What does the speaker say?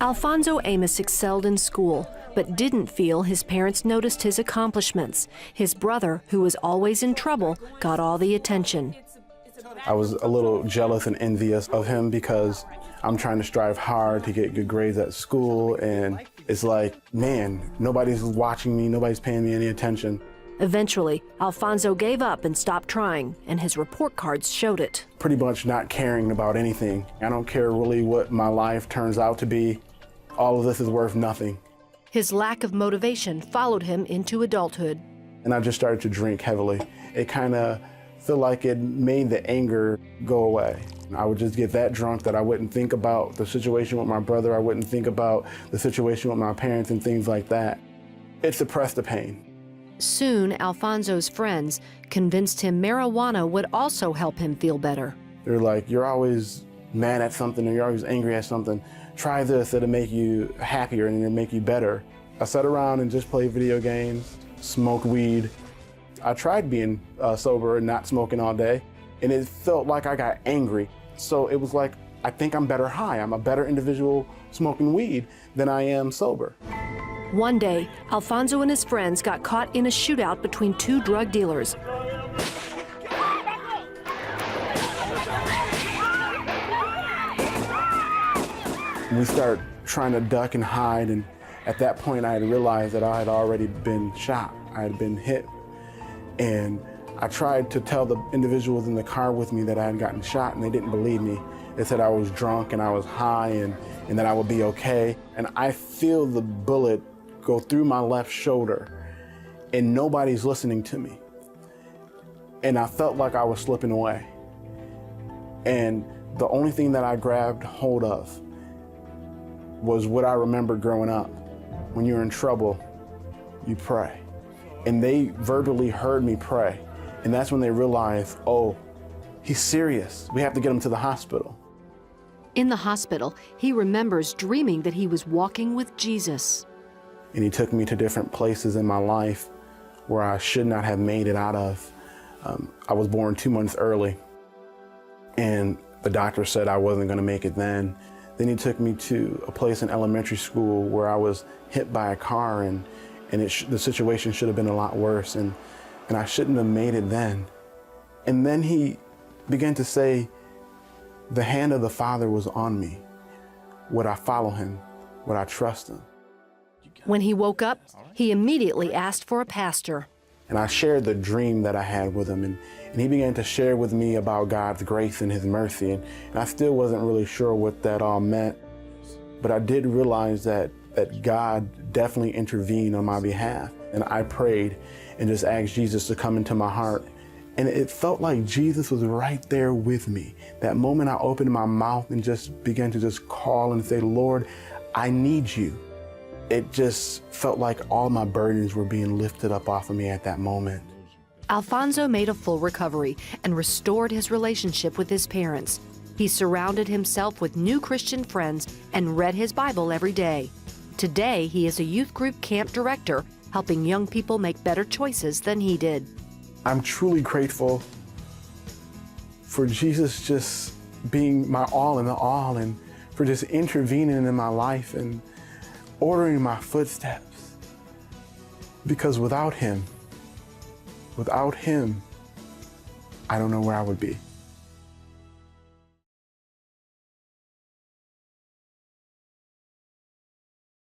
Alfonso Amos excelled in school, but didn't feel his parents noticed his accomplishments. His brother, who was always in trouble, got all the attention. I was a little jealous and envious of him because I'm trying to strive hard to get good grades at school, and it's like, man, nobody's watching me, nobody's paying me any attention. Eventually, Alfonso gave up and stopped trying, and his report cards showed it. Pretty much not caring about anything. I don't care really what my life turns out to be. All of this is worth nothing. His lack of motivation followed him into adulthood. And I just started to drink heavily. It kind of felt like it made the anger go away. I would just get that drunk that I wouldn't think about the situation with my brother. I wouldn't think about the situation with my parents and things like that. It suppressed the pain. Soon, Alfonso's friends convinced him marijuana would also help him feel better. They're like, you're always mad at something or you're always angry at something. Try this, it'll make you happier and it'll make you better. I sat around and just played video games, smoked weed. I tried being sober and not smoking all day, and it felt like I got angry. So it was like, I think I'm better high. I'm a better individual smoking weed than I am sober. One day, Alfonso and his friends got caught in a shootout between two drug dealers. We started trying to duck and hide, and at that point I had realized that I had already been shot. I had been hit. And I tried to tell the individuals in the car with me that I had gotten shot, and they didn't believe me. They said I was drunk and I was high and that I would be okay. And I feel the bullet go through my left shoulder, and nobody's listening to me. And I felt like I was slipping away. And the only thing that I grabbed hold of was what I remembered growing up. When you're in trouble, you pray. And they verbally heard me pray. And that's when they realized, oh, he's serious. We have to get him to the hospital. In the hospital, he remembers dreaming that he was walking with Jesus. And he took me to different places in my life where I should not have made it out of. I was born 2 months early, and the doctor said I wasn't gonna make it then. Then he took me to a place in elementary school where I was hit by a car, and the situation should have been a lot worse, and I shouldn't have made it then. And then he began to say, the hand of the Father was on me. Would I follow him? Would I trust him? When he woke up, he immediately asked for a pastor. And I shared the dream that I had with him, and he began to share with me about God's grace and his mercy, and I still wasn't really sure what that all meant, but I did realize that God definitely intervened on my behalf. And I prayed and just asked Jesus to come into my heart. And it felt like Jesus was right there with me. That moment I opened my mouth and just began to just call and say, Lord, I need you. It just felt like all my burdens were being lifted up off of me at that moment. Alfonso made a full recovery and restored his relationship with his parents. He surrounded himself with new Christian friends and read his Bible every day. Today, he is a youth group camp director, helping young people make better choices than he did. I'm truly grateful for Jesus just being my all in all, and for just intervening in my life and ordering my footsteps. Because without him, I don't know where I would be.